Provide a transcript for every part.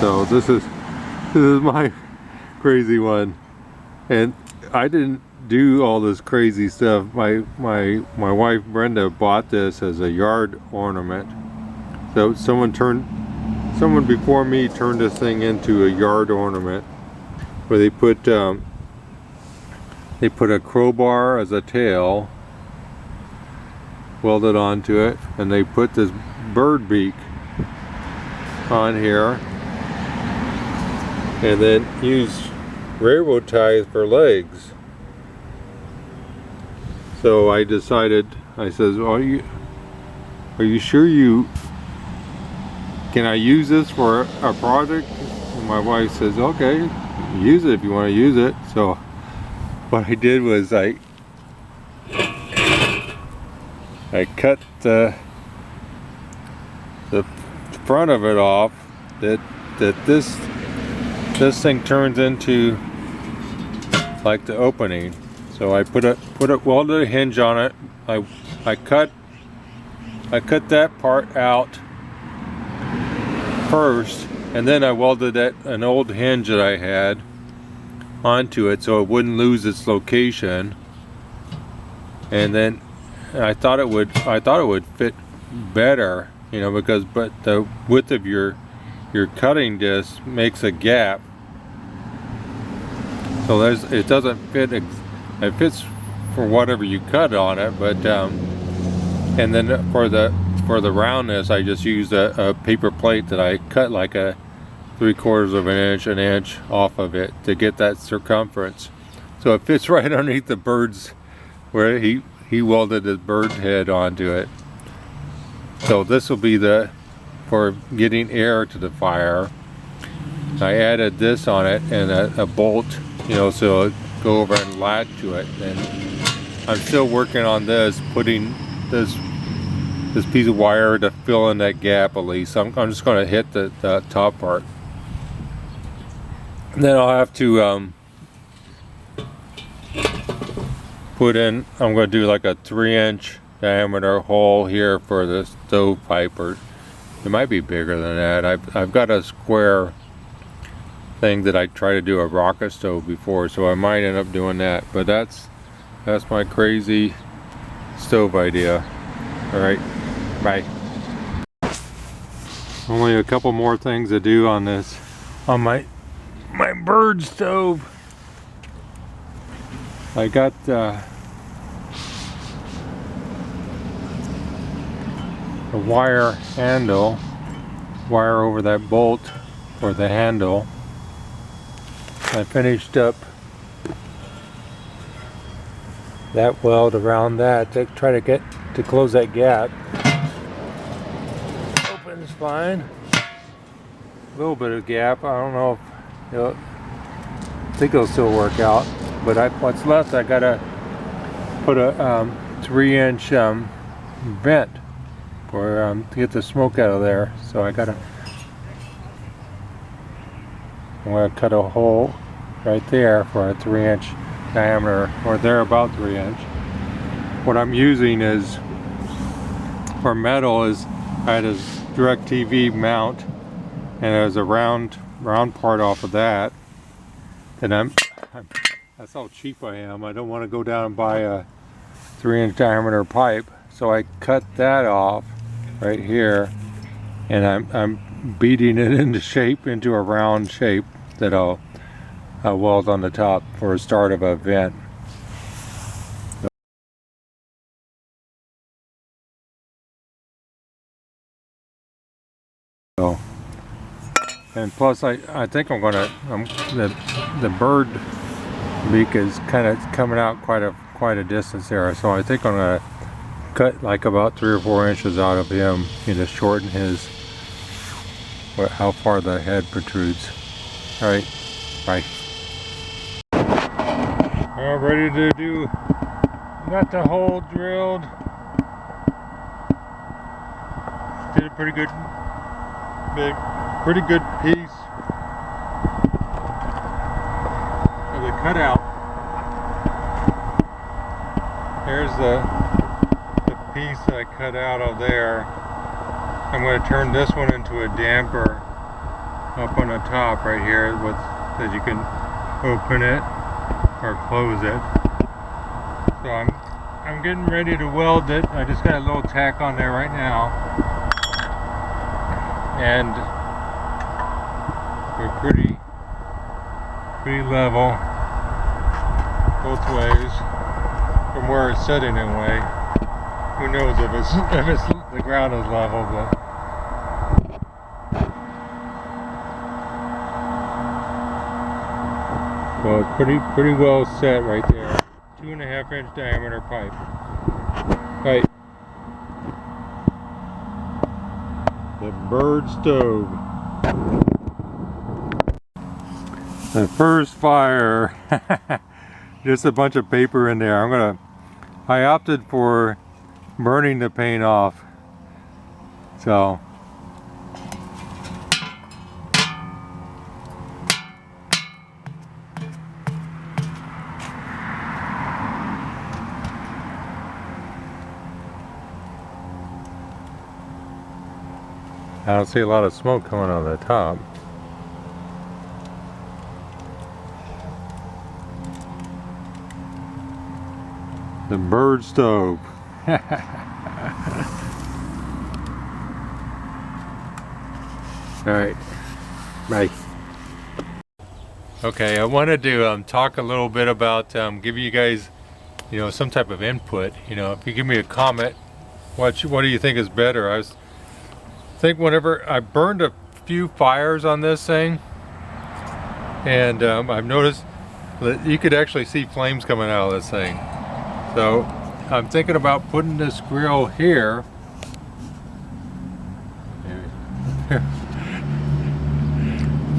So this is my crazy one, and I didn't do all this crazy stuff. My wife Brenda bought this as a yard ornament. So someone before me turned this thing into a yard ornament, where they put a crowbar as a tail welded onto it, and they put this bird beak on here, and then used railroad ties for legs. So I decided, I says, well, are you sure can I use this for a project? And my wife says, okay, use it if you want to use it. So what I did was I cut the front of it off, that this thing turns into like the opening. So I welded a hinge on it. I cut that part out first, and then I welded an old hinge that I had onto it so it wouldn't lose its location. And then I thought it would fit better, you know, but the width of your cutting disc makes a gap. So it doesn't fit. It fits for whatever you cut on it, but and then for the roundness, I just used a paper plate that I cut like a 3/4 of an inch off of it to get that circumference. So it fits right underneath the bird's, where he welded his bird head onto it. So this will be for getting air to the fire. I added this on it and a bolt, you know, so it go over and latch to it. And I'm still working on this, putting this piece of wire to fill in that gap at least. I'm just going to hit the top part. And then I'll have to put in, I'm going to do like a 3-inch diameter hole here for the stovepipe, or it might be bigger than that. I've got a square thing that I tried to do a rocket stove before, so I might end up doing that. But that's my crazy stove idea. All right, bye. Only a couple more things to do on this, on my bird stove. I got the wire over that bolt for the handle. I finished up that weld around that to try to get to close that gap. Opens fine. A little bit of gap. I don't know if I think it'll still work out. But what's left, I gotta put a 3-inch vent for to get the smoke out of there. So I'm gonna cut a hole right there for a 3-inch diameter, or they're about 3-inch. What I'm using is for metal is I had a DirecTV mount, and there's a round part off of that. And that's how cheap I am. I don't want to go down and buy a 3-inch diameter pipe, so I cut that off right here, and I'm beating it into a round shape that I'll weld on the top for a start of a vent. So, and plus I think the bird beak is kind of coming out quite a distance there, so I think I'm gonna cut like about 3 or 4 inches out of him, you know, to shorten how far the head protrudes. All right, bye. All ready to do. Got the hole drilled. Did a pretty good piece of the cutout. Here's the piece that I cut out of there. I'm going to turn this one into a damper up on the top right here that you can open it or close it. So I'm getting ready to weld it. I just got a little tack on there right now, and we're pretty level both ways from where it's sitting anyway. Who knows if the ground is level, but well, it's pretty well set right there. 2.5 inch diameter pipe. Right. The bird stove. The first fire. Just a bunch of paper in there. I opted for burning the paint off. So I don't see a lot of smoke coming out of the top. The bird stove. Alright, bye. Okay, I wanted to talk a little bit about giving you guys, some type of input. If you give me a comment, what do you think is better? I think whenever I burned a few fires on this thing, and I've noticed that you could actually see flames coming out of this thing. So I'm thinking about putting this grill here.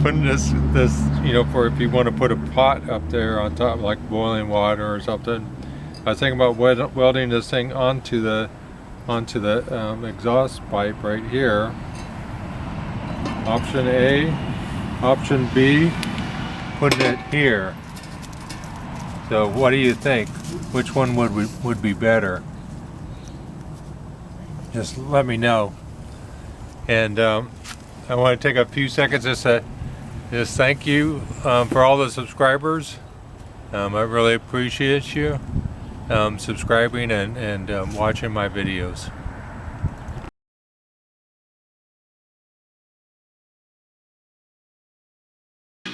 Putting this, for if you want to put a pot up there on top, like boiling water or something. I was thinking about welding this thing onto the exhaust pipe right here. Option A. Option B, putting it here. So what do you think? Which one would be better? Just let me know. And I want to take a few seconds just to thank you for all the subscribers. I really appreciate you subscribing and watching my videos.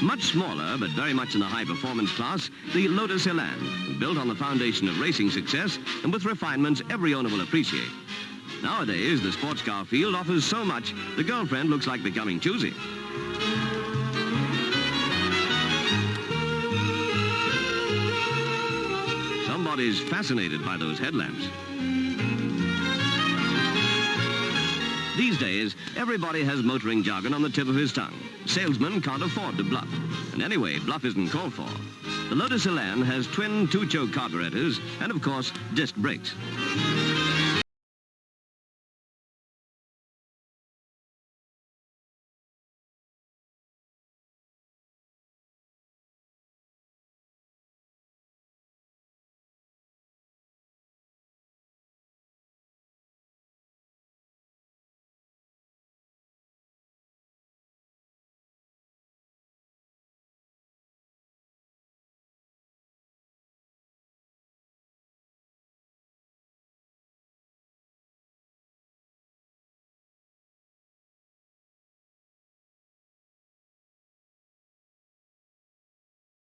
Much smaller, but very much in the high-performance class, the Lotus Elan, built on the foundation of racing success and with refinements every owner will appreciate. Nowadays, the sports car field offers so much, the girlfriend looks like becoming choosy. Somebody's fascinated by those headlamps. These days, everybody has motoring jargon on the tip of his tongue. Salesmen can't afford to bluff. And anyway, bluff isn't called for. The Lotus Elan has twin two-choke carburetors and, of course, disc brakes.